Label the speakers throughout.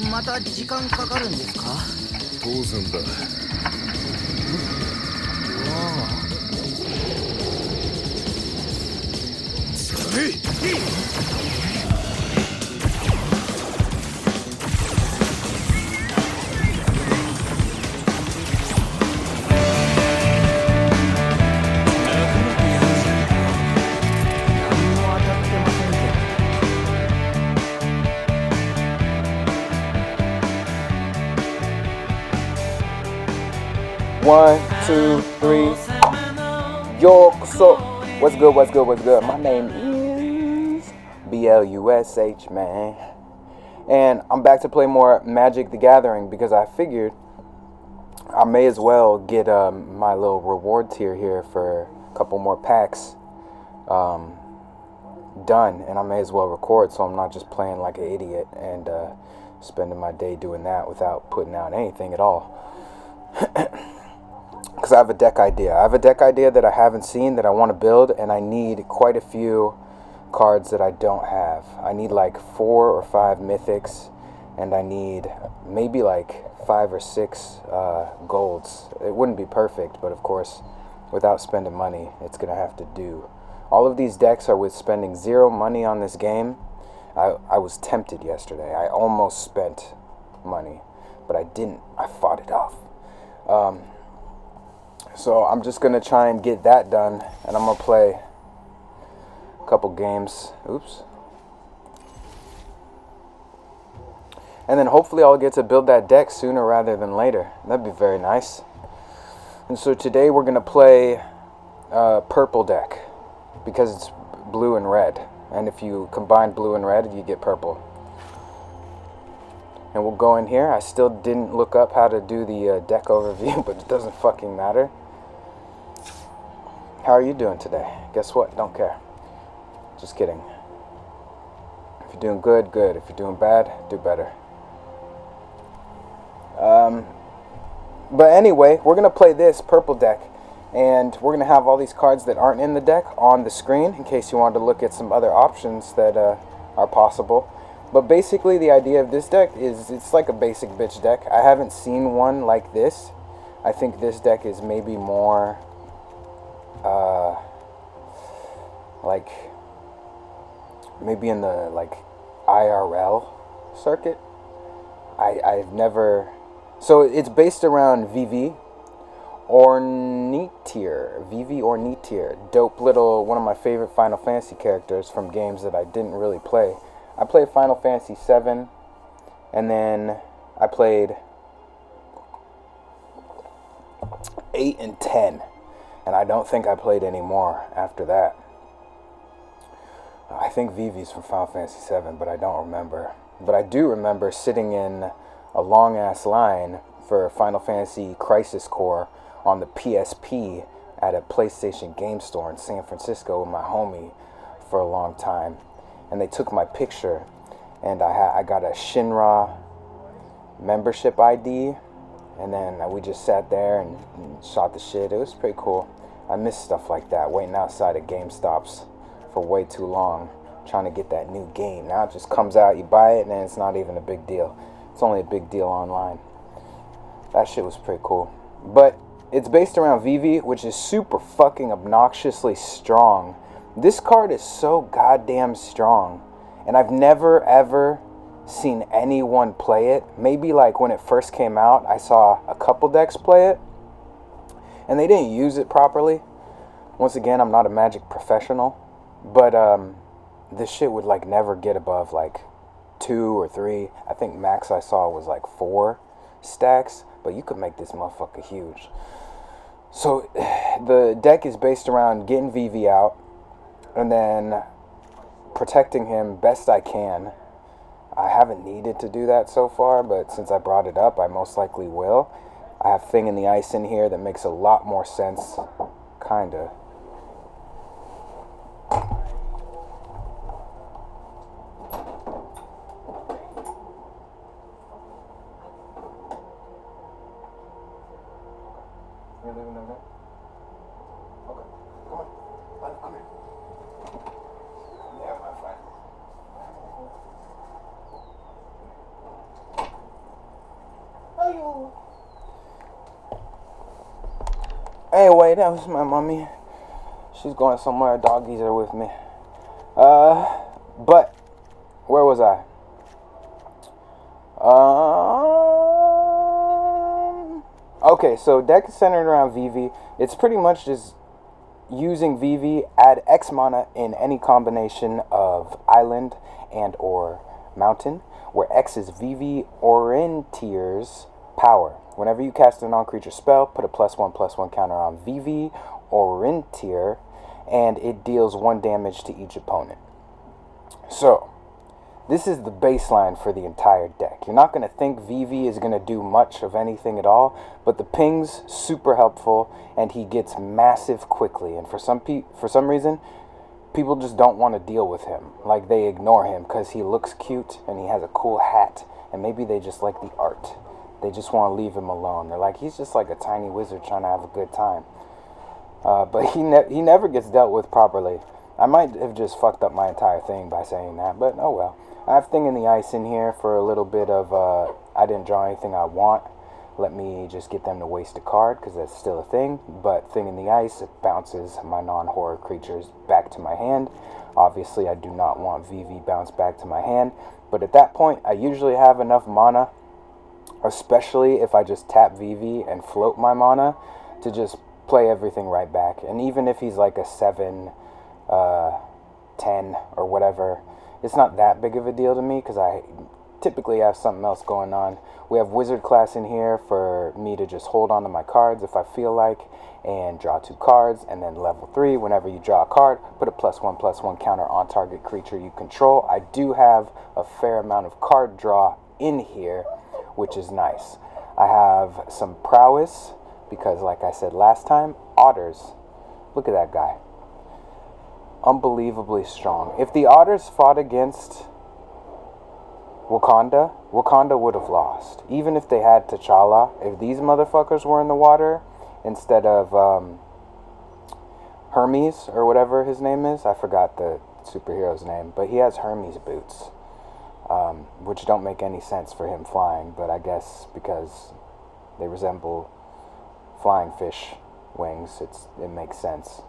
Speaker 1: また時間かかるんですか？
Speaker 2: 当然だ。使え。
Speaker 1: 何も当たってませんけど。
Speaker 3: One, two, three. So, what's good, what's good, what's good? My name is BLUSH, man. And I'm back to play more Magic the Gathering because I figured I may as well get my little reward tier here for a couple more packs done. And I may as well record so I'm not just playing like an idiot and spending my day doing that without putting out anything at all. Because I have a deck idea. I have a deck idea that I haven't seen that I want to build, and I need quite a few cards that I don't have. I need like 4 or 5 mythics, and I need maybe like 5 or 6 golds. It wouldn't be perfect, but of course, without spending money, it's going to have to do. All of these decks are with spending 0 money on this game. I was tempted yesterday. I almost spent money, but I didn't. I fought it off. So I'm just going to try and get that done, and I'm going to play a couple games. Oops. And then hopefully I'll get to build that deck sooner rather than later. That'd be very nice. And so today we're going to play purple deck because it's blue and red. And if you combine blue and red, you get purple. And we'll go in here. I still didn't look up how to do the deck overview, but it doesn't fucking matter. How are you doing today? Guess what? Don't care. Just kidding. If you're doing good, good. If you're doing bad, do better. But anyway, we're going to play this purple deck. And we're going to have all these cards that aren't in the deck on the screen in case you wanted to look at some other options that are possible. But basically the idea of this deck is it's like a basic bitch deck. I haven't seen one like this. I think this deck is maybe more like maybe in the like IRL circuit. I've never, so it's based around VV Ornithir. Dope little, one of my favorite Final Fantasy characters from games that I didn't really play. I played Final Fantasy 7, and then I played 8 and 10, and I don't think I played any more after that. I think Vivi's from Final Fantasy 7, but I don't remember. But I do remember sitting in a long-ass line for Final Fantasy Crisis Core on the PSP at a PlayStation game store in San Francisco with my homie for a long time. And they took my picture, and I got a Shinra membership ID, and then we just sat there and shot the shit. It was pretty cool. I miss stuff like that, waiting outside of GameStops for way too long, trying to get that new game. Now it just comes out, you buy it, and then it's not even a big deal. It's only a big deal online. That shit was pretty cool. But it's based around Vivi, which is super fucking obnoxiously strong. This card is so goddamn strong, and I've never ever seen anyone play it. Maybe like when it first came out, I saw a couple decks play it, and they didn't use it properly. Once again, I'm not a Magic professional, but this shit would like never get above like 2 or 3. I think max I saw was like 4 stacks, but you could make this motherfucker huge. So the deck is based around getting Vivi out and then protecting him best I can. I haven't needed to do that so far, but since I brought it up, I most likely will. I have Thing in the Ice in here that makes a lot more sense, kinda. You're leaving them there? Okay, come on. Come here. Yeah, my friend. Anyway, that was my mommy. She's going somewhere. Doggies are with me. But where was I? Okay, so deck is centered around VV. It's pretty much just using VV, add X mana in any combination of island and or mountain, where X is VV Orientier's power. Whenever you cast a non-creature spell, put a +1/+1 counter on VV Orientier, and it deals 1 damage to each opponent. So, this is the baseline for the entire deck. You're not going to think VV is going to do much of anything at all, but the ping's super helpful, and he gets massive quickly. And for some reason, people just don't want to deal with him. Like, they ignore him because he looks cute and he has a cool hat, and maybe they just like the art. They just want to leave him alone. They're like, he's just like a tiny wizard trying to have a good time. But he never gets dealt with properly. I might have just fucked up my entire thing by saying that, but oh well. I have Thing in the Ice in here for a little bit of, I didn't draw anything I want. Let me just get them to waste a card, because that's still a thing. But Thing in the Ice, it bounces my non-horror creatures back to my hand. Obviously, I do not want VV bounce back to my hand. But at that point, I usually have enough mana, especially if I just tap VV and float my mana, to just play everything right back. And even if he's like a 7, 10, or whatever, it's not that big of a deal to me, because I typically have something else going on. We have Wizard class in here for me to just hold on to my cards if I feel like, and draw 2 cards. And then level 3, whenever you draw a card, put a +1/+1 counter on target creature you control. I do have a fair amount of card draw in here, which is nice. I have some prowess, because like I said last time, otters. Look at that guy. Unbelievably strong. If the otters fought against Wakanda would have lost. Even if they had T'Challa, if these motherfuckers were in the water instead of Hermes or whatever his name is, I forgot the superhero's name, but he has Hermes boots, which don't make any sense for him flying, but I guess because they resemble flying fish wings, it makes sense.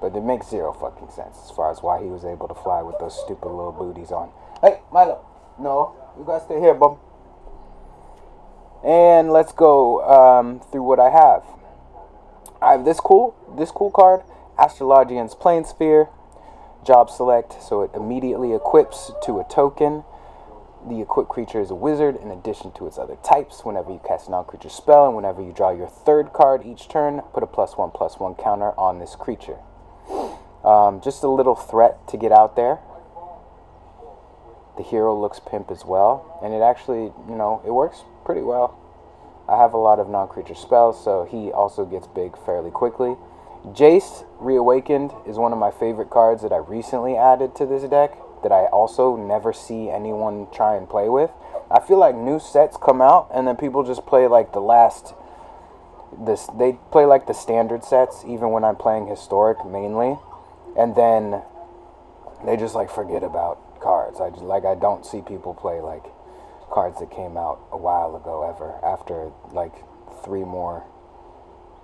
Speaker 3: But it makes 0 fucking sense as far as why he was able to fly with those stupid little booties on. Hey, Milo. No, you gotta stay here, bum. And let's go through what I have. I have this cool card, Astrologian's Plainsphere. Job select, so it immediately equips to a token. The equipped creature is a wizard in addition to its other types. Whenever you cast a non-creature spell and whenever you draw your 3rd card each turn, put a +1/+1 counter on this creature. Just a little threat to get out there. The hero looks pimp as well, and it actually, it works pretty well. I have a lot of non-creature spells, so he also gets big fairly quickly. Jace Reawakened is one of my favorite cards that I recently added to this deck that I also never see anyone try and play with. I feel like new sets come out and then people just play like they play like the standard sets even when I'm playing historic mainly, and then they just like forget about cards. I don't see people play like cards that came out a while ago ever after like 3 more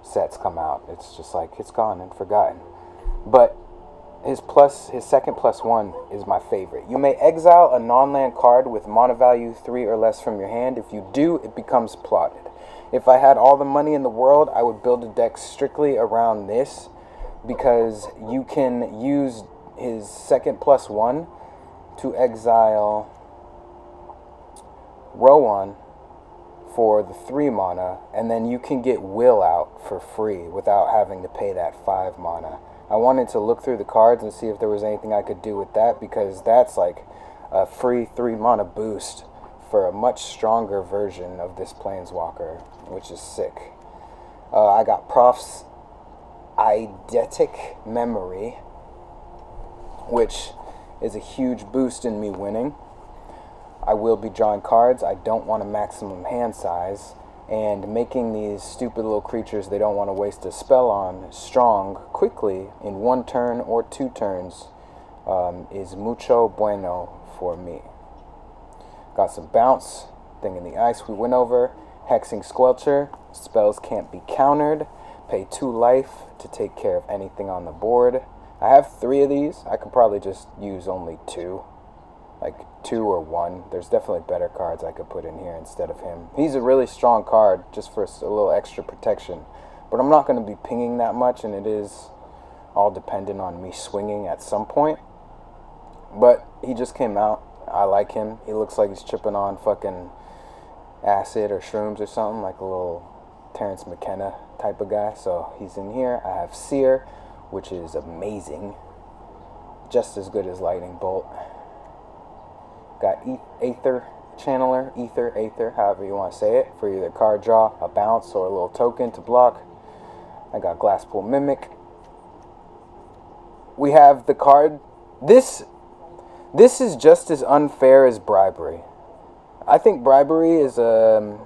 Speaker 3: sets come out. It's just like it's gone and forgotten. But his second +1 is my favorite. You may exile a non-land card with mana value 3 or less from your hand. If you do, it becomes plotted. If I had all the money in the world, I would build a deck strictly around this, because you can use his second +1 to exile Rowan for the 3 mana, and then you can get Will out for free without having to pay that 5 mana. I wanted to look through the cards and see if there was anything I could do with that, because that's like a free 3 mana boost for a much stronger version of this Planeswalker, which is sick. I got Prof's Eidetic Memory, which is a huge boost in me winning. I will be drawing cards. I don't want a maximum hand size, and making these stupid little creatures they don't want to waste a spell on strong quickly in 1 turn or 2 turns is mucho bueno for me. Got some bounce, Thing in the Ice we went over, Hexing Squelcher, spells can't be countered, Pay 2 life to take care of anything on the board. I have 3 of these. I could probably just use only 2. Like 2 or 1. There's definitely better cards I could put in here instead of him. He's a really strong card just for a little extra protection. But I'm not going to be pinging that much, and it is all dependent on me swinging at some point. But he just came out. I like him. He looks like he's tripping on fucking acid or shrooms or something, like a little Terrence McKenna type of guy. So he's in here. I have Seer, which is amazing. Just as good as Lightning Bolt. Got Aether Channeler, Aether, however you want to say it, for either card draw, a bounce, or a little token to block. I got Glasspool Mimic. We have the card. This is just as unfair as bribery. I think bribery is a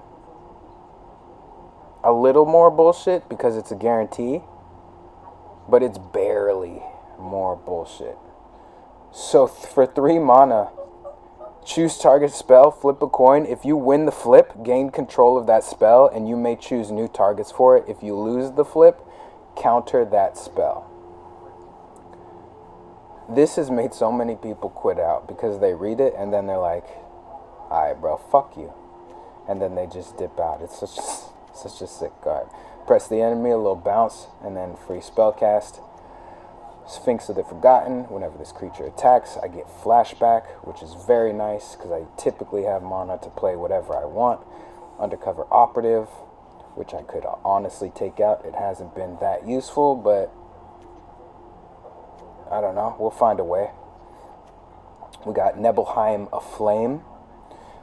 Speaker 3: little more bullshit because it's a guarantee, but it's barely more bullshit. So for 3 mana, choose target spell, flip a coin. If you win the flip, gain control of that spell, and you may choose new targets for it. If you lose the flip, counter that spell. This has made so many people quit out because they read it and then they're like, alright bro, fuck you. And then they just dip out. It's such a sick card. Press the enemy, a little bounce, and then free spell cast. Sphinx of the Forgotten. Whenever this creature attacks, I get flashback, which is very nice because I typically have mana to play whatever I want. Undercover Operative, which I could honestly take out. It hasn't been that useful, but I don't know. We'll find a way. We got Nebelheim Aflame,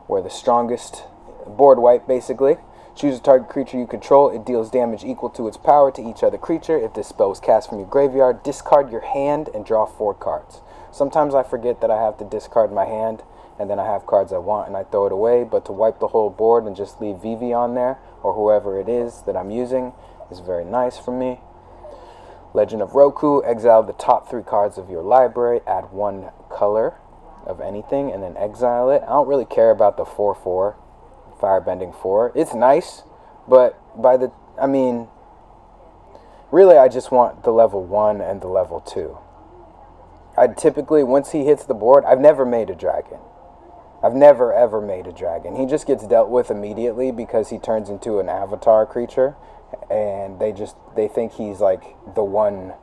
Speaker 3: where the strongest board wipe, basically. Choose a target creature you control. It deals damage equal to its power to each other creature. If this spell was cast from your graveyard, discard your hand and draw 4 cards. Sometimes I forget that I have to discard my hand, and then I have cards I want and I throw it away. But to wipe the whole board and just leave Vivi on there, or whoever it is that I'm using, is very nice for me. Legend of Roku. Exile the top 3 cards of your library. Add 1 color of anything and then exile it. I don't really care about the 4/4 Firebending 4. It's nice, but really I just want the level 1 and the level 2. I'd typically, once he hits the board, I've never made a dragon. I've never ever made a dragon. He just gets dealt with immediately because he turns into an avatar creature, and they think he's like the one.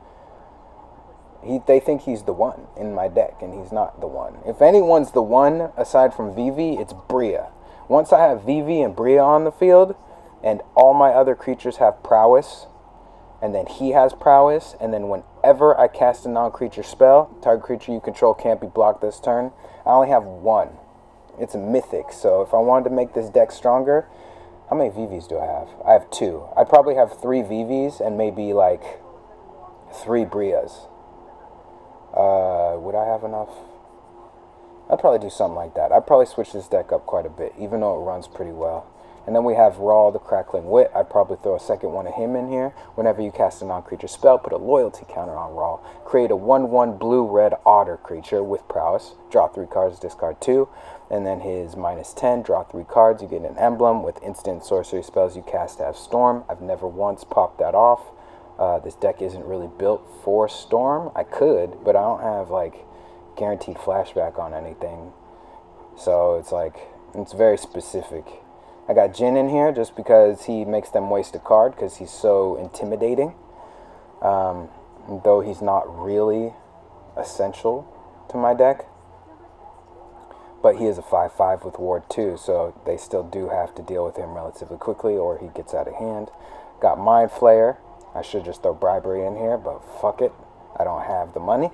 Speaker 3: They think he's the one in my deck, and he's not the one. If anyone's the one aside from Vivi, it's Bria. Once I have Vivi and Bria on the field, and all my other creatures have prowess, and then he has prowess, and then whenever I cast a non-creature spell, target creature you control can't be blocked this turn, I only have 1. It's a mythic, so if I wanted to make this deck stronger, how many Vivis do I have? I have 2. I'd probably have 3 Vivis and maybe like 3 Brias. Would I have enough? I'd probably do something like that. I'd probably switch this deck up quite a bit, even though it runs pretty well. And then we have Rawl, the Crackling Wit. I'd probably throw a second one of him in here. Whenever you cast a non-creature spell, put a loyalty counter on Rawl. Create a 1/1 blue-red otter creature with prowess. Draw 3 cards, discard 2. And then his -10, draw 3 cards. You get an emblem with instant sorcery spells you cast have Storm. I've never once popped that off. This deck isn't really built for Storm. I could, but I don't have like guaranteed flashback on anything. So it's like, it's very specific. I got Jin in here just because he makes them waste a card because he's so intimidating. Though he's not really essential to my deck. But he is a 5/5 with Ward 2, so they still do have to deal with him relatively quickly or he gets out of hand. Got Mind Flayer. I should just throw Bribery in here, but fuck it. I don't have the money.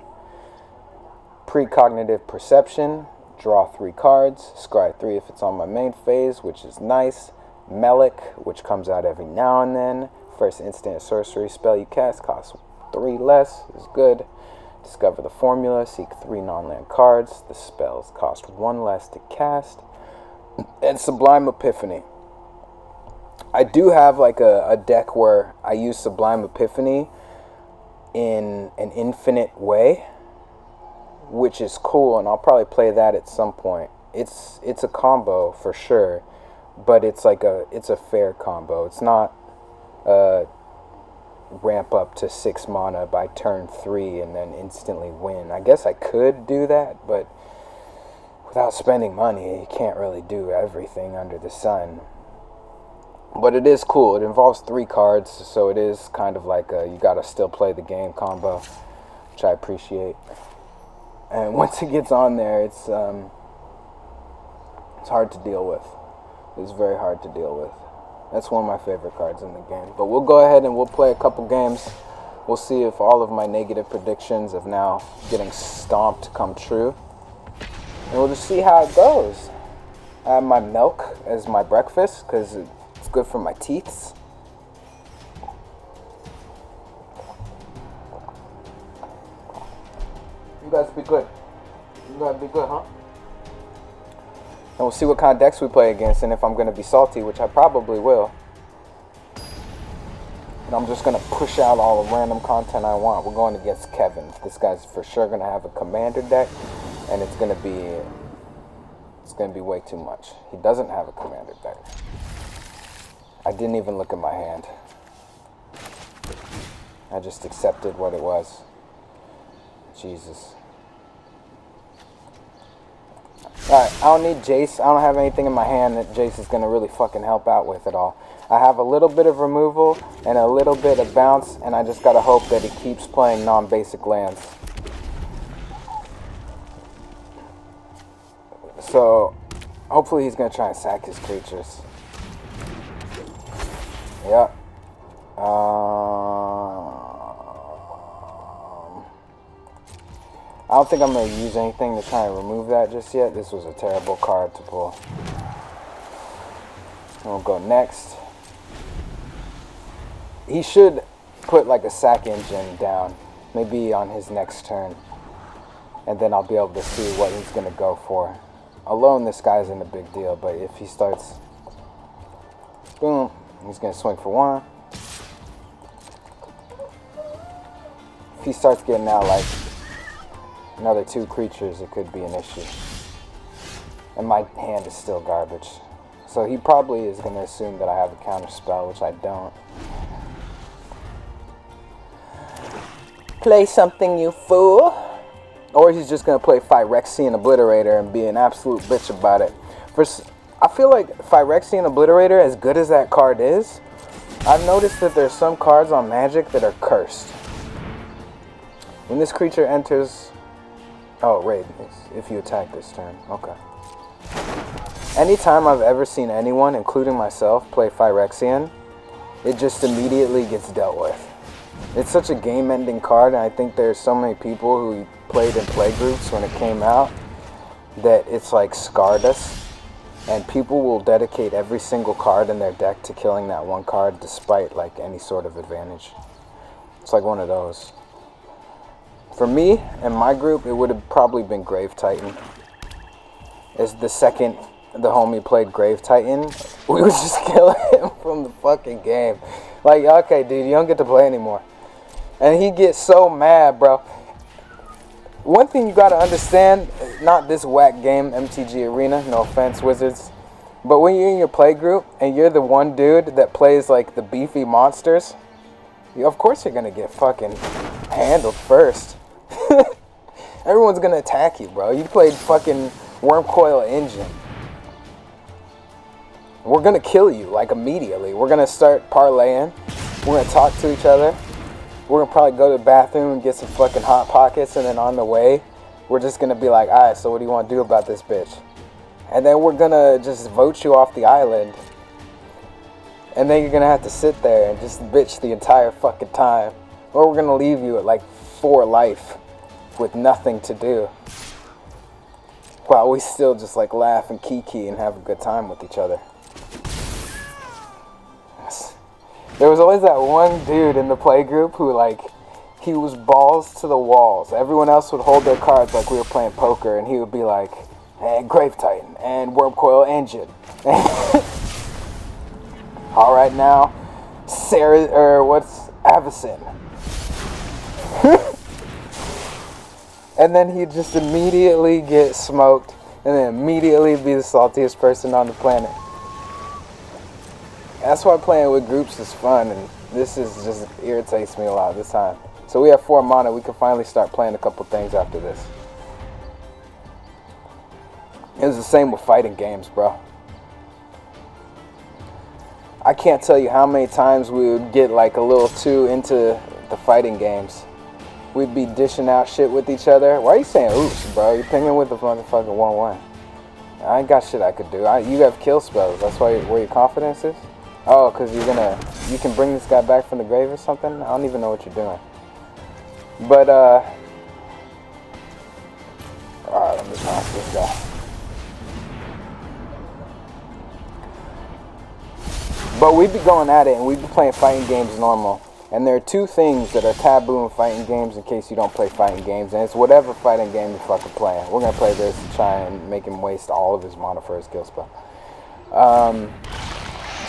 Speaker 3: Precognitive Perception. Draw 3 cards. Scry 3 if it's on my main phase, which is nice. Melik, which comes out every now and then. First instant sorcery spell you cast costs 3 less. Is good. Discover the formula. Seek 3 non-land cards. The spells cost 1 less to cast. And Sublime Epiphany. I do have like a deck where I use Sublime Epiphany in an infinite way, which is cool, and I'll probably play that at some point. It's a combo for sure, but it's a fair combo. It's not ramp up to 6 mana by turn 3 and then instantly win. I guess I could do that, but without spending money, you can't really do everything under the sun. But it is cool. It involves 3 cards, so it is kind of like a you gotta still play the game combo, which I appreciate. And once it gets on there, it's hard to deal with. It's very hard to deal with. That's one of my favorite cards in the game. But we'll go ahead and we'll play a couple games. We'll see if all of my negative predictions of now getting stomped come true. And we'll just see how it goes. I have my milk as my breakfast because it's good for my teeth. You guys be good. You guys be good, huh? And we'll see what kind of decks we play against and if I'm going to be salty, which I probably will. And I'm just going to push out all the random content I want. We're going against Kevin. This guy's for sure going to have a commander deck, and it's going to be way too much. He doesn't have a commander deck. I didn't even look at my hand. I just accepted what it was. Jesus. Alright, I don't need Jace. I don't have anything in my hand that Jace is going to really fucking help out with at all. I have a little bit of removal and a little bit of bounce, and I just got to hope that he keeps playing non-basic lands. So, hopefully he's going to try and sack his creatures. Yep. I don't think I'm going to use anything to try and remove that just yet. This was a terrible card to pull. And we'll go next. He should put like a sack engine down, maybe on his next turn. And then I'll be able to see what he's going to go for. Alone, this guy isn't a big deal, but if he starts, boom, he's going to swing for 1. If he starts getting out like another 2 creatures, it could be an issue. And my hand is still garbage. So he probably is going to assume that I have a counter spell, which I don't. Play something, you fool. Or he's just going to play Phyrexian Obliterator and be an absolute bitch about it. I feel like Phyrexian Obliterator, as good as that card is, I've noticed that there's some cards on Magic that are cursed. When this creature enters... Oh, raid. If you attack this turn. Okay. Anytime I've ever seen anyone, including myself, play Phyrexian, it just immediately gets dealt with. It's such a game-ending card, and I think there's so many people who played in playgroups when it came out that it's like scarred us. And people will dedicate every single card in their deck to killing that one card despite like any sort of advantage. It's like one of those. For me and my group, it would have probably been Grave Titan. As the second the homie played Grave Titan, we would just kill him from the fucking game. Like, okay, dude, you don't get to play anymore. And he gets so mad, bro. One thing you gotta understand, not this whack game, MTG Arena, no offense, Wizards, but when you're in your play group and you're the one dude that plays like the beefy monsters, of course you're gonna get fucking handled first. Everyone's gonna attack you, bro. You played fucking Wormcoil Engine. We're gonna kill you, like, immediately. We're gonna start parlaying. We're gonna talk to each other. We're gonna probably go to the bathroom and get some fucking Hot Pockets, and then on the way, we're just gonna be like, alright, so what do you want to do about this bitch? And then we're gonna just vote you off the island. And then you're gonna have to sit there and just bitch the entire fucking time. Or we're gonna leave you at like 4 life with nothing to do. While we still just like laugh and kiki and have a good time with each other. There was always that one dude in the play group who, like, he was balls to the walls. Everyone else would hold their cards like we were playing poker, and he would be like, and Grave Titan, and Wormcoil Engine. Alright now, Sarah, Avacyn. And then he'd just immediately get smoked, and then immediately be the saltiest person on the planet. That's why playing with groups is fun, and This is just irritates me a lot this time. So we have 4 mana. We can finally start playing a couple things after this. It was the same with fighting games, bro. I can't tell you how many times we would get like a little too into the fighting games. We'd be dishing out shit with each other. Why are you saying oops, bro? You're pinging with the motherfucking 1/1. I ain't got shit I could do. You have kill spells. That's why where your confidence is? Oh, because you can bring this guy back from the grave or something? I don't even know what you're doing. But, alright, let me pass this guy. But we be going at it and we be playing fighting games normal. And there are 2 things that are taboo in fighting games in case you don't play fighting games. And it's whatever fighting game you're fucking playing. We're going to play this and try and make him waste all of his mana for his kill spell.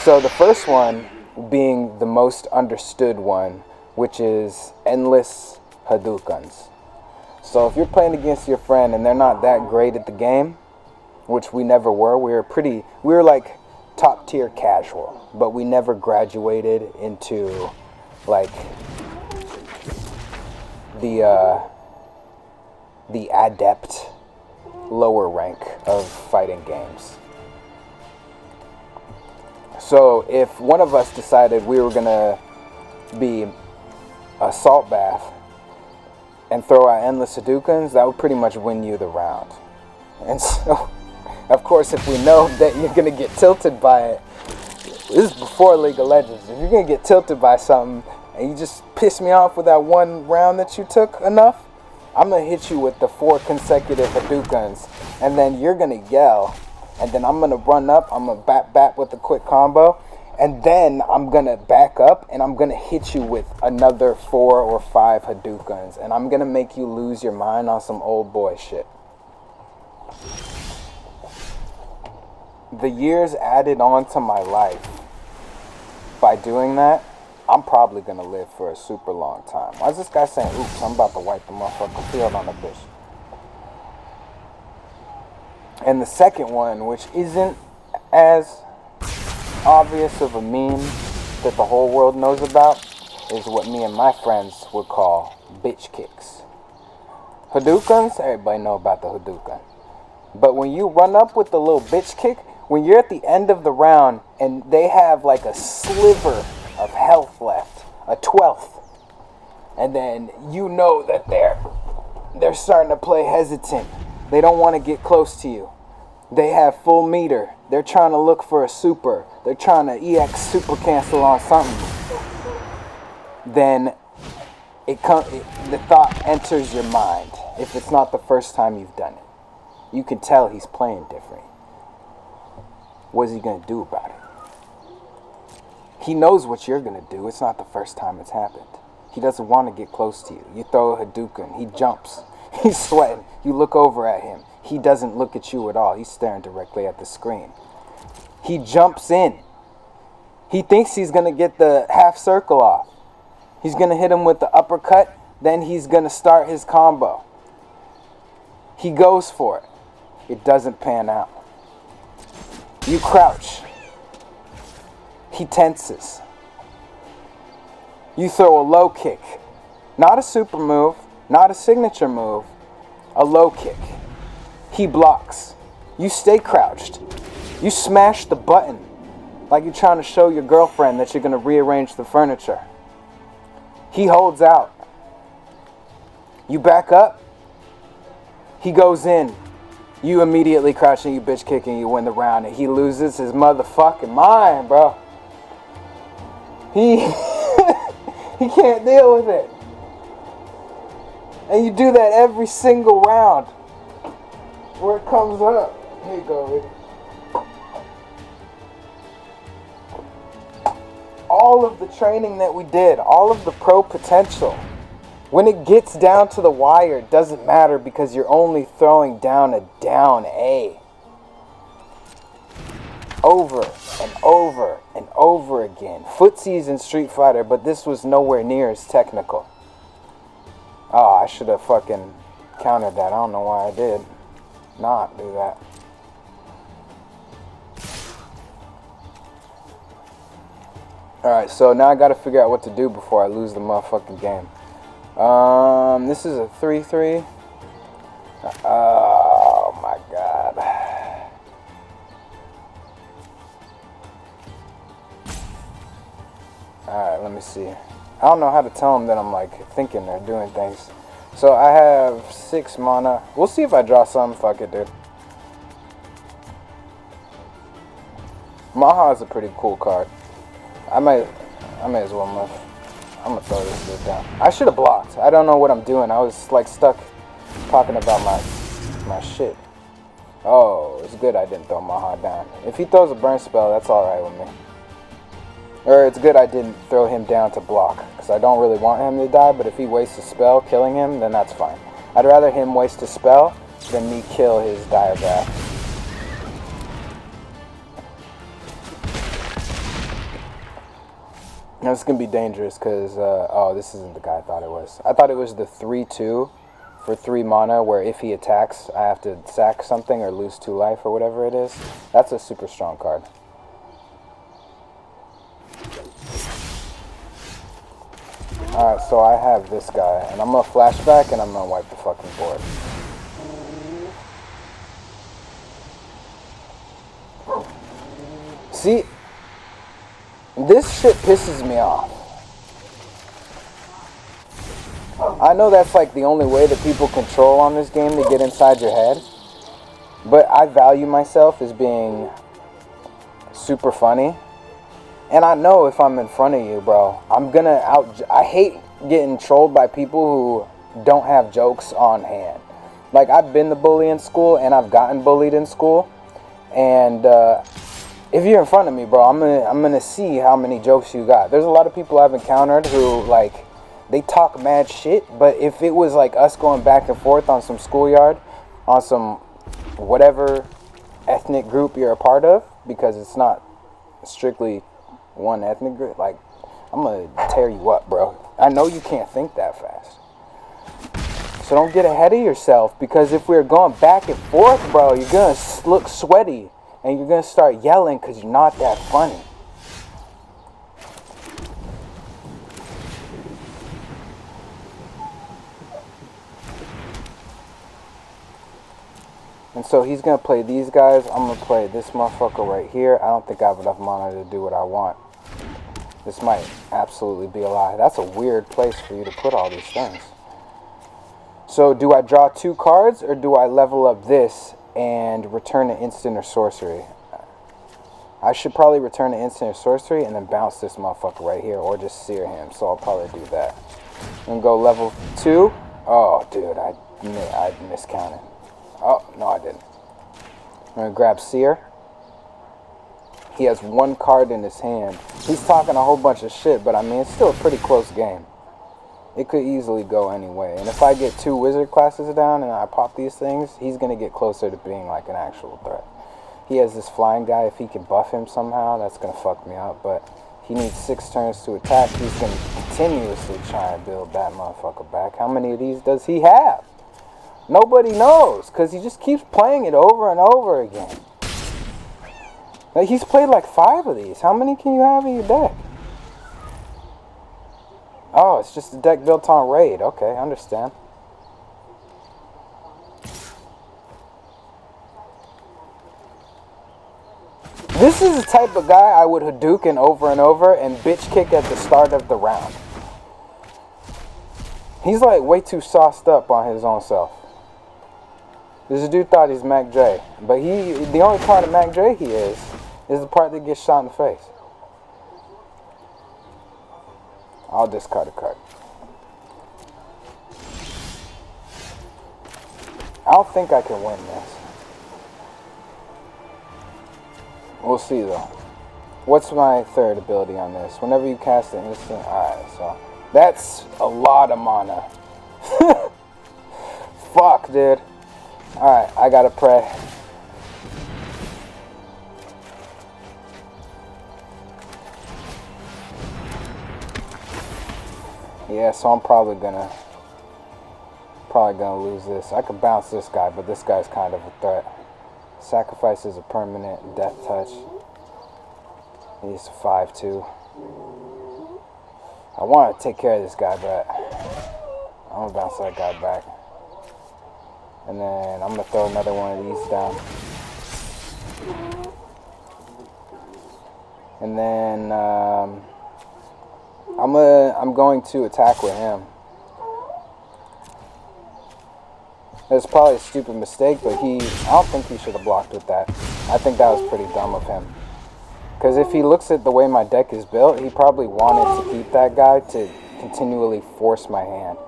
Speaker 3: So the first one being the most understood one, which is endless Hadoukens. So if you're playing against your friend and they're not that great at the game, which we never were, we were like top tier casual, but we never graduated into like the adept lower rank of fighting games. So if one of us decided we were gonna be a salt bath and throw out endless Hadoukens, that would pretty much win you the round. And so, of course, if we know that you're gonna get tilted by it, this is before League of Legends. If you're gonna get tilted by something and you just piss me off with that one round that you took enough, I'm gonna hit you with the 4 consecutive Hadoukens, and then you're gonna yell, and then I'm gonna run up, I'm gonna bat with a quick combo, and then I'm gonna back up and I'm gonna hit you with another 4 or 5 Hadoukens, and I'm gonna make you lose your mind on some old boy shit. The years added on to my life by doing that, I'm probably gonna live for a super long time. Why is this guy saying, oops, I'm about to wipe the motherfucking field on the bitch? And the second one, which isn't as obvious of a meme that the whole world knows about, is what me and my friends would call bitch kicks. Hadoukens, everybody know about the Hadouken. But when you run up with the little bitch kick, when you're at the end of the round and they have like a sliver of health left, a 12th, and then you know that they're starting to play hesitant. They don't want to get close to you. They have full meter. They're trying to look for a super. They're trying to EX super cancel on something. Then the thought enters your mind. If it's not the first time you've done it, you can tell he's playing different. What is he going to do about it? He knows what you're going to do. It's not the first time it's happened. He doesn't want to get close to you. You throw a Hadouken. He jumps. He's sweating. You look over at him. He doesn't look at you at all. He's staring directly at the screen. He jumps in. He thinks he's going to get the half circle off. He's going to hit him with the uppercut. Then he's going to start his combo. He goes for it. It doesn't pan out. You crouch. He tenses. You throw a low kick. Not a super move, not a signature move, a low kick. He blocks. You stay crouched. You smash the button like you're trying to show your girlfriend that you're going to rearrange the furniture. He holds out. You back up. He goes in. You immediately crouch and you bitch kick and you win the round, and he loses his motherfucking mind, bro. He can't deal with it. And you do that every single round. Where it comes up. Here you go, Rick. All of the training that we did, all of the pro potential, when it gets down to the wire, it doesn't matter because you're only throwing down a down A. Over and over and over again. Footsies in Street Fighter, but this was nowhere near as technical. Oh, I should have fucking countered that. I don't know why I did not do that. Alright, so now I gotta figure out what to do before I lose the motherfucking game. This is a 3-3. Oh my god. Alright, let me see. I don't know how to tell them that I'm like thinking or doing things. So I have 6 mana. We'll see if I draw some. Fuck it, dude. Maha is a pretty cool card. I may as well move. I'm gonna throw this dude down. I should have blocked. I don't know what I'm doing. I was like stuck talking about my shit. Oh, it's good I didn't throw Maha down. If he throws a burn spell, that's alright with me. Or it's good I didn't throw him down to block, because I don't really want him to die, but if he wastes a spell killing him, then that's fine. I'd rather him waste a spell than me kill his Diagraph. Now this is going to be dangerous because, oh, this isn't the guy I thought it was. I thought it was the 3-2 for 3 mana where if he attacks, I have to sack something or lose 2 life or whatever it is. That's a super strong card. Alright, so I have this guy, and I'm going to flashback and I'm going to wipe the fucking board. See, this shit pisses me off. I know that's like the only way that people control on this game to get inside your head, but I value myself as being super funny. And I know if I'm in front of you, bro, I'm gonna I hate getting trolled by people who don't have jokes on hand. Like, I've been the bully in school, and I've gotten bullied in school. And if you're in front of me, bro, I'm gonna see how many jokes you got. There's a lot of people I've encountered who, like, they talk mad shit. But if it was like us going back and forth on some schoolyard, on some whatever ethnic group you're a part of, because it's not strictly one ethnic group, like, I'm gonna tear you up, bro. I know you can't think that fast, so don't get ahead of yourself, because if we're going back and forth, bro, you're gonna look sweaty and you're gonna start yelling because you're not that funny. And so he's gonna play these guys. I'm gonna play this motherfucker right here. I don't think I have enough mana to do what I want. This might absolutely be a lie. That's a weird place for you to put all these things. So do I draw 2 cards, or do I level up this and return an instant or sorcery? I should probably return an instant or sorcery and then bounce this motherfucker right here, or just sear him. So I'll probably do that. I'm gonna go level 2. Oh, dude, I miscounted. Oh, no, I didn't. I'm gonna grab Seer. He has 1 card in his hand. He's talking a whole bunch of shit, but I mean, it's still a pretty close game. It could easily go any way. And if I get 2 wizard classes down and I pop these things, he's gonna get closer to being like an actual threat. He has this flying guy. If he can buff him somehow, that's gonna fuck me up. But he needs 6 turns to attack. He's gonna continuously try and build that motherfucker back. How many of these does he have? Nobody knows, because he just keeps playing it over and over again. Like, he's played like 5 of these. How many can you have in your deck? Oh, it's just a deck built on raid. Okay, I understand. This is the type of guy I would Hadouken over and over and bitch kick at the start of the round. He's like way too sauced up on his own self. This dude thought he's Mac J, but the only part of Mac J he is the part that gets shot in the face. I'll discard a card. I don't think I can win this. We'll see though. What's my 3rd ability on this? Whenever you cast an instant. Alright, so that's a lot of mana. Fuck, dude. Alright, I gotta pray. Yeah, so I'm probably gonna lose this. I could bounce this guy, but this guy's kind of a threat. Sacrifice is a permanent death touch. He's 5-2. I want to take care of this guy, but I'm going to bounce that guy back. And then I'm going to throw another one of these down. And then I'm going to attack with him. It's probably a stupid mistake, but I don't think he should have blocked with that. I think that was pretty dumb of him. Because if he looks at the way my deck is built, he probably wanted to keep that guy to continually force my hand.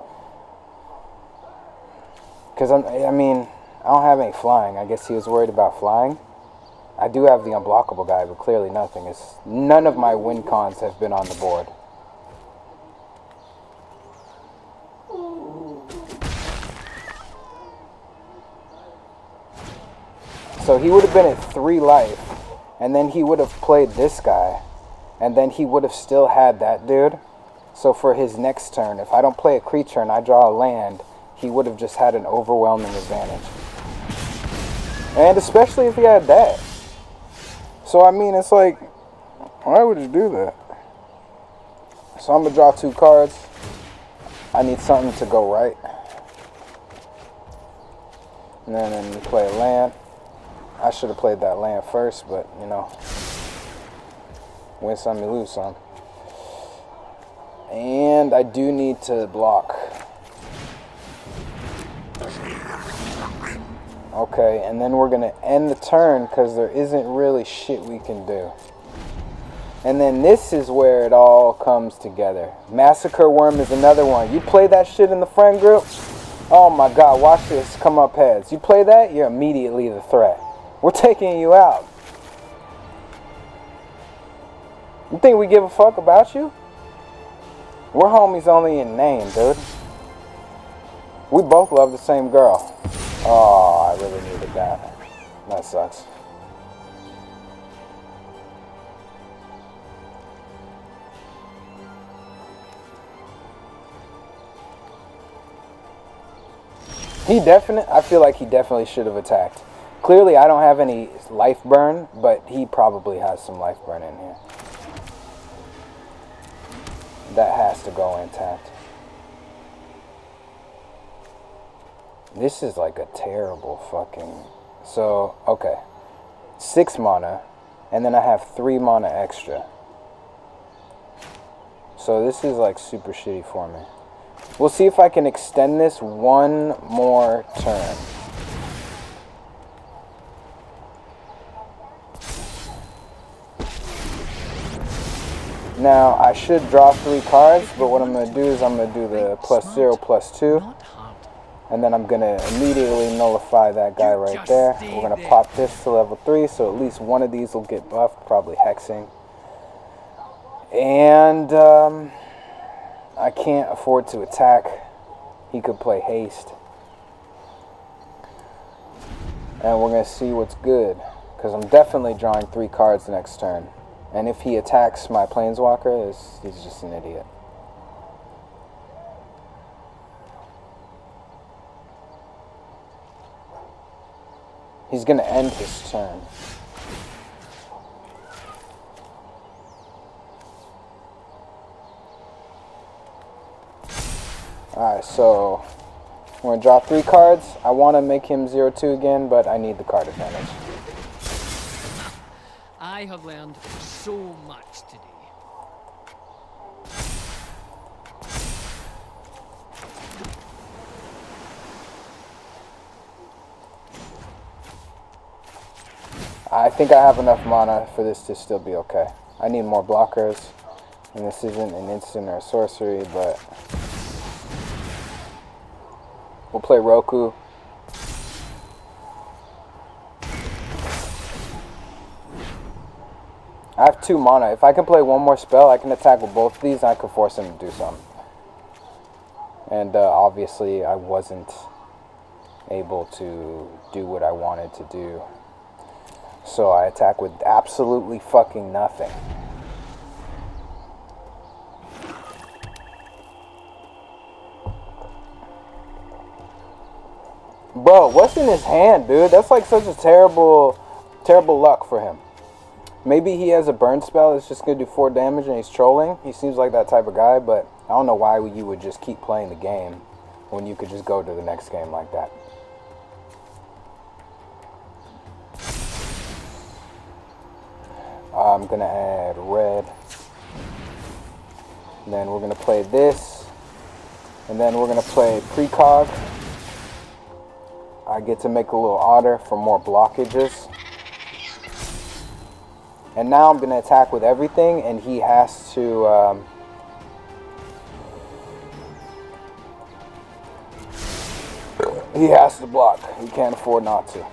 Speaker 3: Because, I mean, I don't have any flying. I guess he was worried about flying. I do have the unblockable guy, but clearly nothing. None of my win cons have been on the board. So he would have been at 3 life, and then he would have played this guy, and then he would have still had that dude. So for his next turn, if I don't play a creature and I draw a land, he would have just had an overwhelming advantage. And especially if he had that. So I mean, it's like, why would you do that? So I'm going to draw 2 cards. I need something to go right. And then we play a land. I should have played that land first, but, you know, win some, you lose some. And I do need to block. Okay, and then we're going to end the turn because there isn't really shit we can do. And then this is where it all comes together. Massacre Worm is another one. You play that shit in the friend group? Oh my god, watch this come up heads. You play that, you're immediately the threat. We're taking you out. You think we give a fuck about you? We're homies only in name, dude. We both love the same girl. Oh, I really needed that. That sucks. I feel like he definitely should have attacked. Clearly, I don't have any life burn, but he probably has some life burn in here. That has to go intact. This is like a terrible fucking... So, okay. 6 mana, and then I have 3 mana extra. So this is like super shitty for me. We'll see if I can extend this one more turn. Now, I should draw 3 cards, but what I'm going to do is I'm going to do the +0/+2. And then I'm going to immediately nullify that guy right there. We're going to pop this to level 3, so at least one of these will get buffed, probably hexing. And I can't afford to attack. He could play haste. And we're going to see what's good, because I'm definitely drawing 3 cards next turn. And if he attacks my Planeswalker, he's just an idiot. He's going to end his turn. Alright, so we're going to draw 3 cards. I want to make him 0/2 again, but I need the card advantage.
Speaker 1: I have learned so much today.
Speaker 3: I think I have enough mana for this to still be okay. I need more blockers, and this isn't an instant or a sorcery, but we'll play Roku. I have 2 mana. If I can play one more spell, I can attack with both of these, and I can force him to do something. And obviously, I wasn't able to do what I wanted to do. So I attack with absolutely fucking nothing. Bro, what's in his hand, dude? That's like such a terrible luck for him. Maybe he has a burn spell that's just going to do 4 damage and he's trolling. He seems like that type of guy, but I don't know why you would just keep playing the game when you could just go to the next game like that. I'm going to add red. And then we're going to play this. And then we're going to play precog. I get to make a little otter for more blockages. And now I'm going to attack with everything, and he has to... he has to block. He can't afford not to.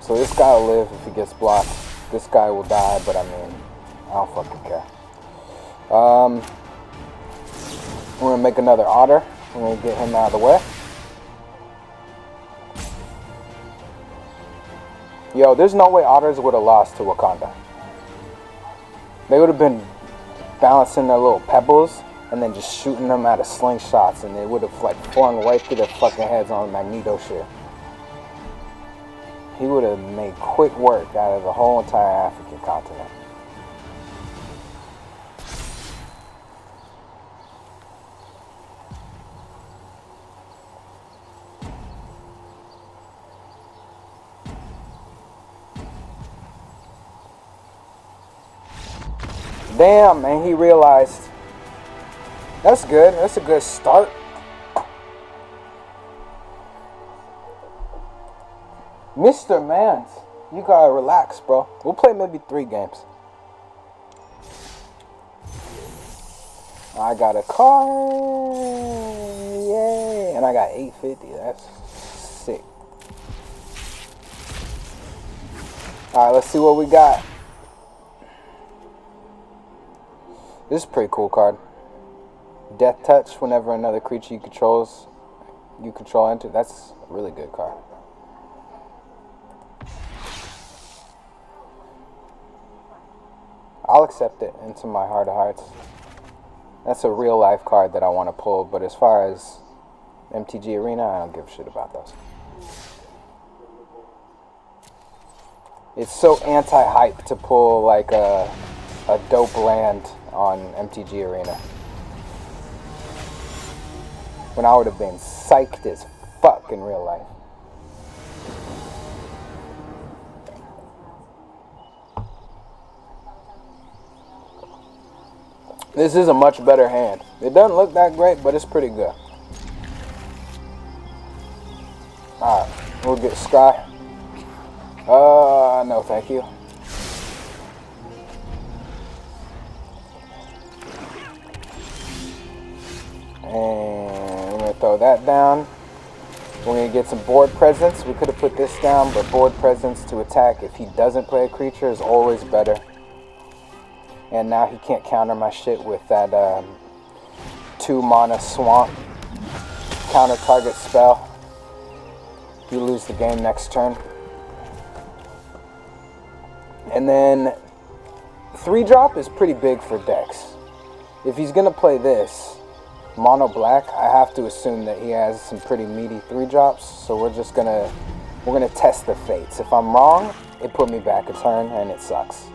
Speaker 3: So this guy will live if he gets blocked. This guy will die, but I mean, I don't fucking care. We're going to make another otter. We're going to get him out of the way. Yo, there's no way otters would have lost to Wakanda. They would have been balancing their little pebbles and then just shooting them out of slingshots, and they would have like flung right through their fucking heads on Magneto shit. He would have made quick work out of the whole entire African continent. Damn, man, he realized. That's good. That's a good start. Mr. Mans, you gotta relax, bro. We'll play maybe 3 games. I got a car. Yay. And I got 850. That's sick. Alright, let's see what we got. This is a pretty cool card. Death Touch whenever another creature you control enter. That's a really good card. I'll accept it into my heart of hearts. That's a real life card that I want to pull, but as far as MTG Arena, I don't give a shit about those. It's so anti-hype to pull like a dope land on MTG Arena, when I would have been psyched as fuck in real life. This is a much better hand. It doesn't look that great, but it's pretty good. Alright, we'll get Sky. No thank you. And we're going to throw that down. We're going to get some board presence. We could have put this down, but board presence to attack if he doesn't play a creature is always better. And now he can't counter my shit with that 2 mana swamp counter target spell. You lose the game next turn. And then 3-drop is pretty big for decks. If he's going to play this mono black, I have to assume that he has some pretty meaty 3-drops. So we're gonna test the fates. If I'm wrong, it put me back a turn and it sucks.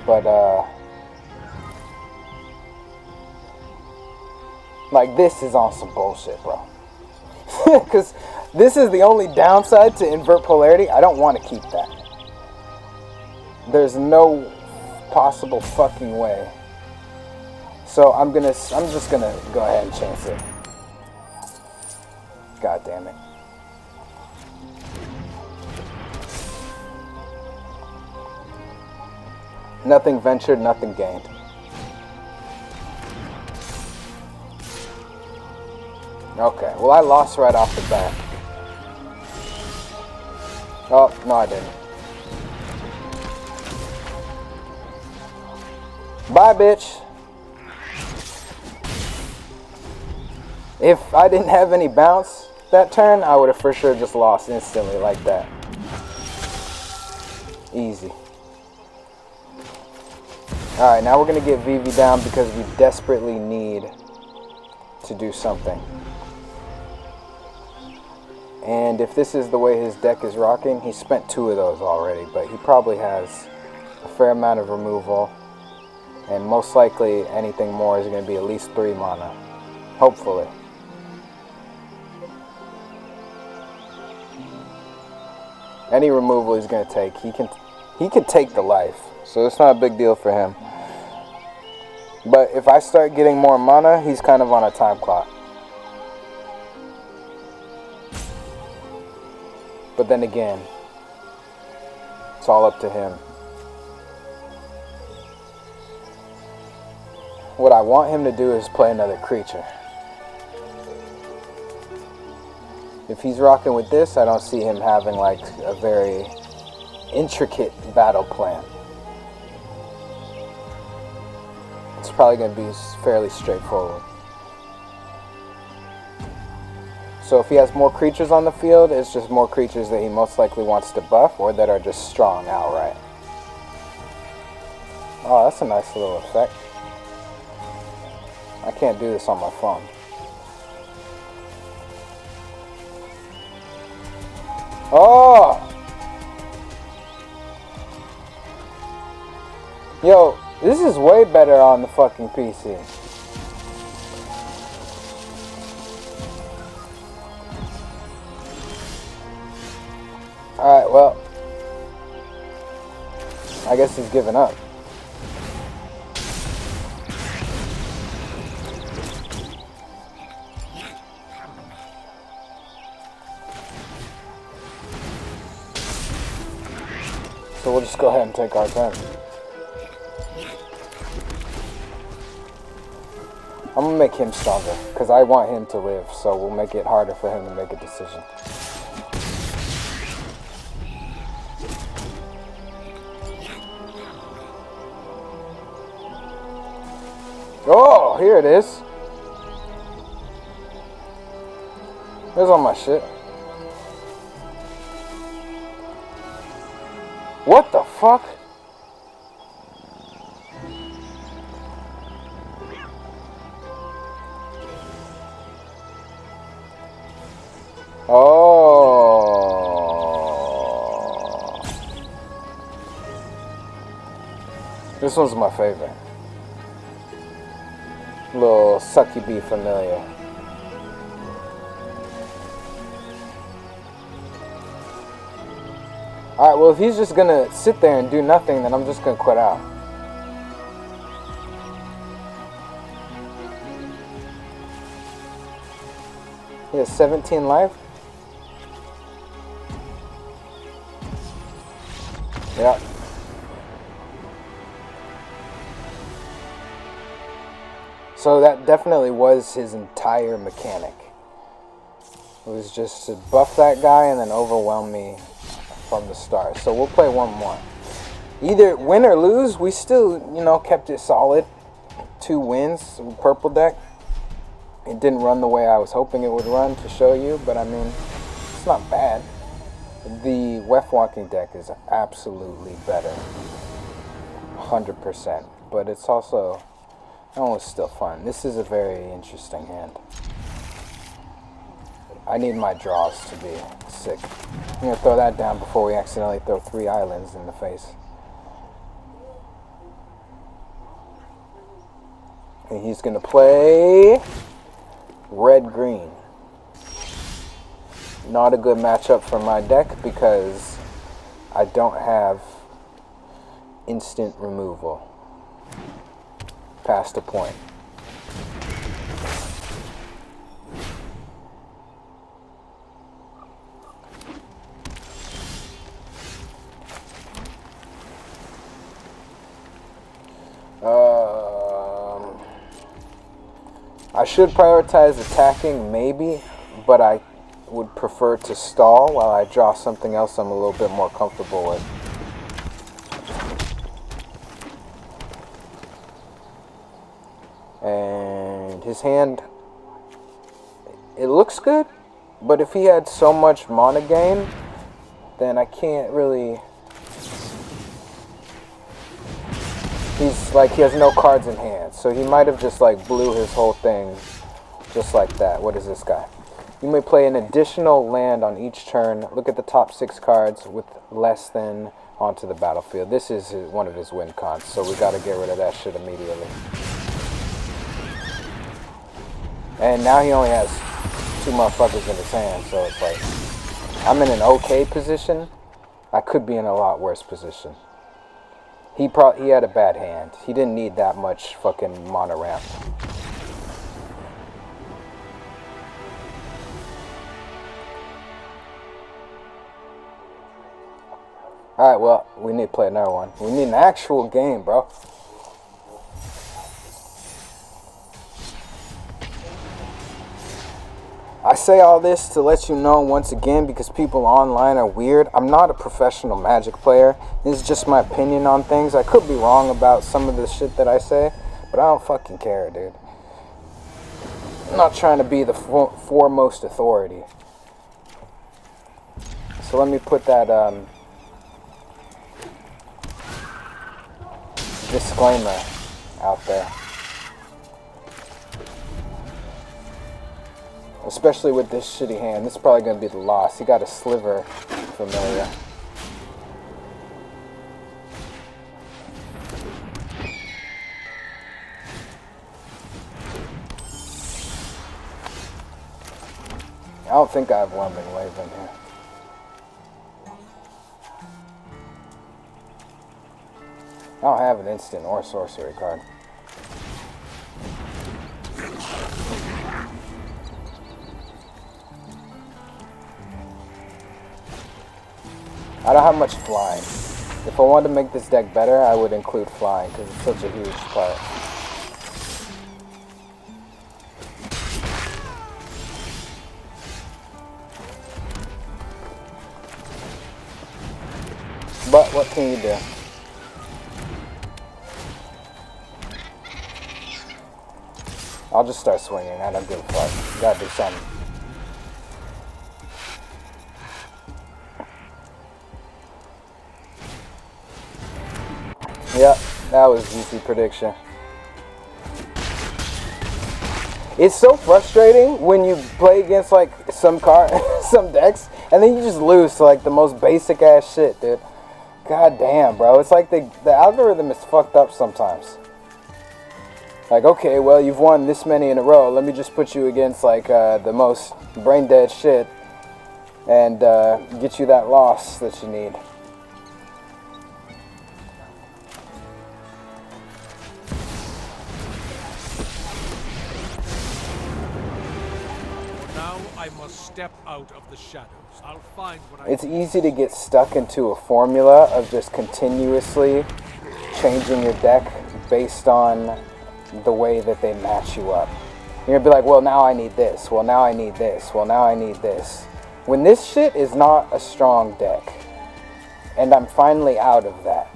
Speaker 3: But like, this is on some bullshit, bro. Because this is the only downside to invert polarity. I don't want to keep that. There's no possible fucking way. So I'm just gonna go ahead and chance it. God damn it. Nothing ventured, nothing gained. Okay, well, I lost right off the bat. Oh, no I didn't. Bye, bitch. If I didn't have any bounce that turn, I would have for sure just lost instantly like that. Easy. Alright, now we're going to get Vivi down because we desperately need to do something. And if this is the way his deck is rocking, he spent 2 of those already, but he probably has a fair amount of removal, and most likely anything more is going to be at least 3 mana. Hopefully. Any removal he's going to take, he can take the life, so it's not a big deal for him. But if I start getting more mana, he's kind of on a time clock. But then again, it's all up to him. What I want him to do is play another creature. If he's rocking with this, I don't see him having like a very intricate battle plan. It's probably going to be fairly straightforward. So if he has more creatures on the field, it's just more creatures that he most likely wants to buff or that are just strong outright. Oh, that's a nice little effect. I can't do this on my phone. Oh! Yo, this is way better on the fucking PC. Alright, well, I guess he's giving up. So we'll just go ahead and take our turn. I'm gonna make him stronger, because I want him to live, so we'll make it harder for him to make a decision. Oh, here it is. There's all my shit. What the fuck? Oh. This one's my favorite. Little succubee familiar. Alright, well if he's just gonna sit there and do nothing, then I'm just gonna quit out. He has 17 life? Yeah. So that definitely was his entire mechanic. It was just to buff that guy and then overwhelm me from the start. So we'll play one more. Either win or lose, we still, kept it solid. 2 wins with purple deck. It didn't run the way I was hoping it would run to show you, but I mean, it's not bad. The Weft Walking deck is absolutely better. 100%. But it's also, it's still fun. This is a very interesting hand. I need my draws to be sick. I'm going to throw that down before we accidentally throw 3 islands in the face. And he's going to play red-green. Not a good matchup for my deck because I don't have instant removal past a point. I should prioritize attacking maybe, but I would prefer to stall while I draw something else I'm a little bit more comfortable with. And his hand, it looks good, but if he had so much mana gain, then I can't really... He has no cards in hand, so he might have just blew his whole thing Just like that. What is this guy? You may play an additional land on each turn. Look at the top 6 cards with less than onto the battlefield. This is one of his win cons, so we gotta get rid of that shit immediately. And now he only has 2 motherfuckers in his hand, so it's like, I'm in an okay position. I could be in a lot worse position. He had a bad hand. He didn't need that much fucking mana ramp. Alright, well, we need to play another one. We need an actual game, bro. I say all this to let you know once again because people online are weird. I'm not a professional Magic player. This is just my opinion on things. I could be wrong about some of the shit that I say, but I don't fucking care, dude. I'm not trying to be the foremost authority. So let me put that disclaimer out there. Especially with this shitty hand. This is probably going to be the loss. He got a sliver familiar. I don't think I have Whelming Wave in here. I don't have an instant or sorcery card. I don't have much flying. If I wanted to make this deck better, I would include flying because it's such a huge part. But what can you do? I'll just start swinging. I don't give a fuck. You gotta do something. Yep, that was easy prediction. It's so frustrating when you play against like some decks, and then you just lose to like the most basic ass shit, dude. God damn, bro. It's like the algorithm is fucked up sometimes. Like, okay, well, you've won this many in a row. Let me just put you against like the most brain dead shit and get you that loss that you need.
Speaker 1: I must step out of the shadows. I'll find what
Speaker 3: It's easy to get stuck into a formula of just continuously changing your deck based on the way that they match you up. You're gonna be like, well, now I need this. Well, now I need this. Well, now I need this. When this shit is not a strong deck, and I'm finally out of that,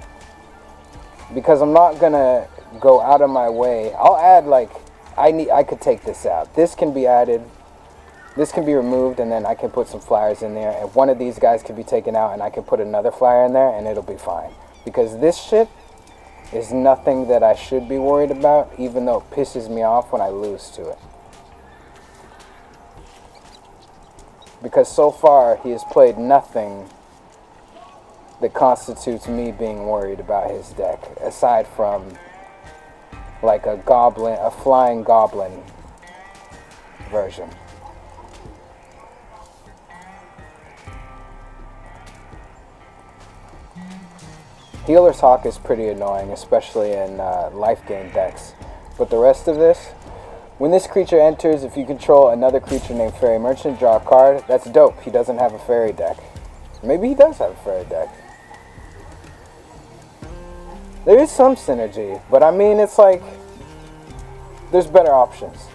Speaker 3: because I'm not gonna go out of my way. I'll add like I could take this out. This can be added. This can be removed, and then I can put some flyers in there, and one of these guys can be taken out, and I can put another flyer in there, and it'll be fine. Because this shit is nothing that I should be worried about, even though it pisses me off when I lose to it. Because so far, he has played nothing that constitutes me being worried about his deck, aside from like a flying goblin version. Healer's Hawk is pretty annoying, especially in life gain decks. But the rest of this, when this creature enters, if you control another creature named Fairy Merchant, draw a card. That's dope. He doesn't have a fairy deck. Maybe he does have a fairy deck. There is some synergy, but I mean, it's like, there's better options.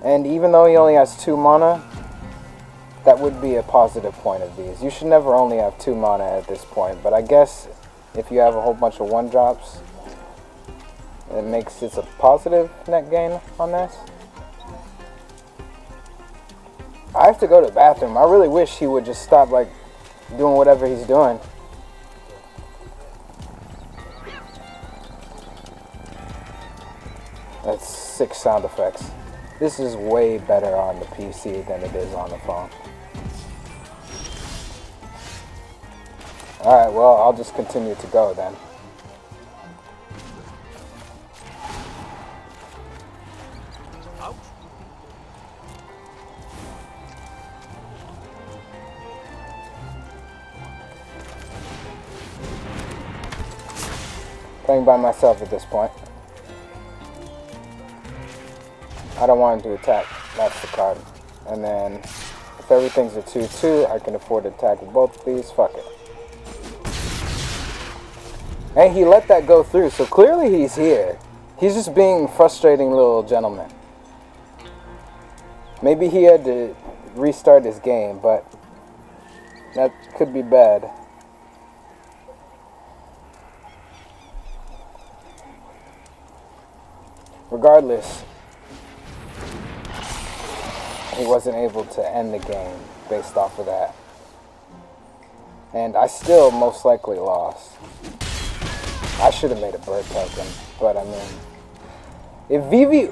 Speaker 3: And even though he only has 2 mana, that would be a positive point of these. You should never only have 2 mana at this point, but I guess if you have a whole bunch of 1-drops, it makes it a positive net gain on this. I have to go to the bathroom. I really wish he would just stop, like, doing whatever he's doing. That's 6 sound effects. This is way better on the PC than it is on the phone. Alright, well, I'll just continue to go then. Playing by myself at this point. I don't want him to attack. That's the card. And then, if everything's a 2-2, I can afford to attack with both of these. Fuck it. And he let that go through, so clearly he's here. He's just being a frustrating little gentleman. Maybe he had to restart his game, but that could be bad. Regardless, he wasn't able to end the game based off of that. And I still most likely lost. I should have made a bird token, but I mean, if Vivi,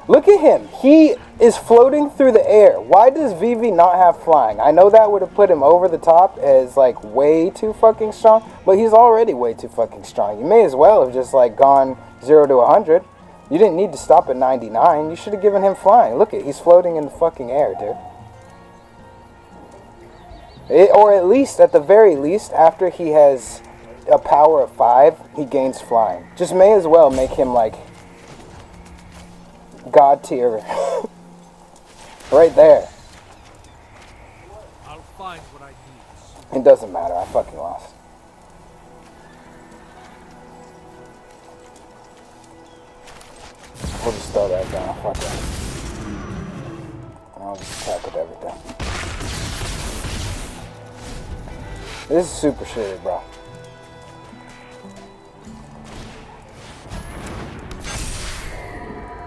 Speaker 3: look at him, he is floating through the air. Why does Vivi not have flying? I know that would have put him over the top as like way too fucking strong, but he's already way too fucking strong. You may as well have just like gone 0 to 100. You didn't need to stop at 99. You should have given him flying. Look at, he's floating in the fucking air, dude. Or at least, at the very least, after he has a power of 5, he gains flying. Just may as well make him like God tier. Right there.
Speaker 1: I'll find what I need.
Speaker 3: It doesn't matter. I fucking lost. We'll just throw that down. Fuck that. I'll just attack with everything. This is super shitty, bro.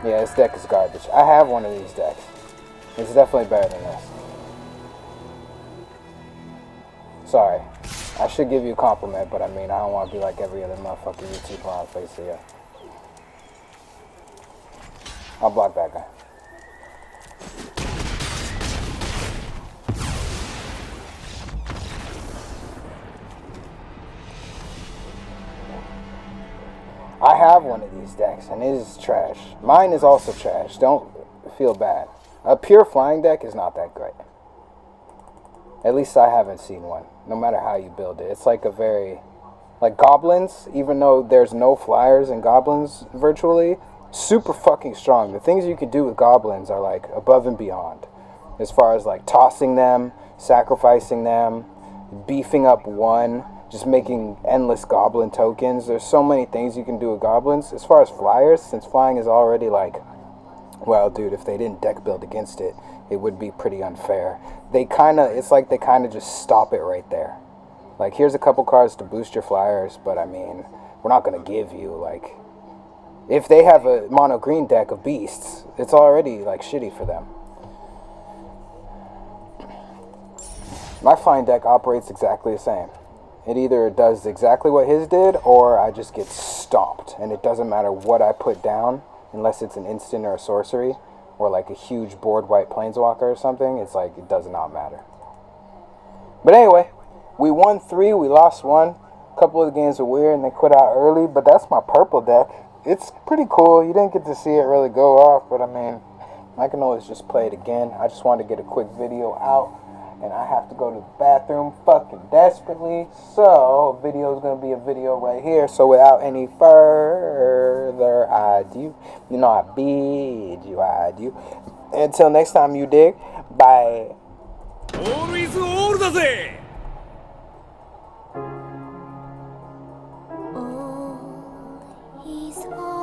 Speaker 3: Yeah, this deck is garbage. I have one of these decks. It's definitely better than this. Sorry. I should give you a compliment, but I mean, I don't want to be like every other motherfucking YouTuber on face here. I'll block that guy. I have one of these decks, and it is trash. Mine is also trash. Don't feel bad. A pure flying deck is not that great. At least I haven't seen one, no matter how you build it. It's like a very... Like goblins, even though there's no flyers in goblins virtually, super fucking strong. The things you can do with goblins are like above and beyond. As far as like tossing them, sacrificing them, beefing up one, just making endless goblin tokens. There's so many things you can do with goblins. As far as flyers, since flying is already like, well dude, if they didn't deck build against it, it would be pretty unfair. It's like they kind of just stop it right there. Like, here's a couple cards to boost your flyers, but I mean, we're not going to give you like, if they have a mono green deck of beasts, it's already like shitty for them. My flying deck operates exactly the same. It either does exactly what his did, or I just get stomped. And it doesn't matter what I put down, unless it's an instant or a sorcery, or like a huge board white planeswalker or something. It's like, it does not matter. But anyway, we won 3, we lost 1. A couple of the games were weird and they quit out early, but that's my purple deck. It's pretty cool. You didn't get to see it really go off, but I mean, I can always just play it again. I just wanted to get a quick video out, and I have to go to the bathroom fucking desperately. So, video is going to be a video right here. So, without any further ado, you know I bid you adieu. Until next time, you dig. Bye.
Speaker 2: All is allだぜ。
Speaker 4: All is all.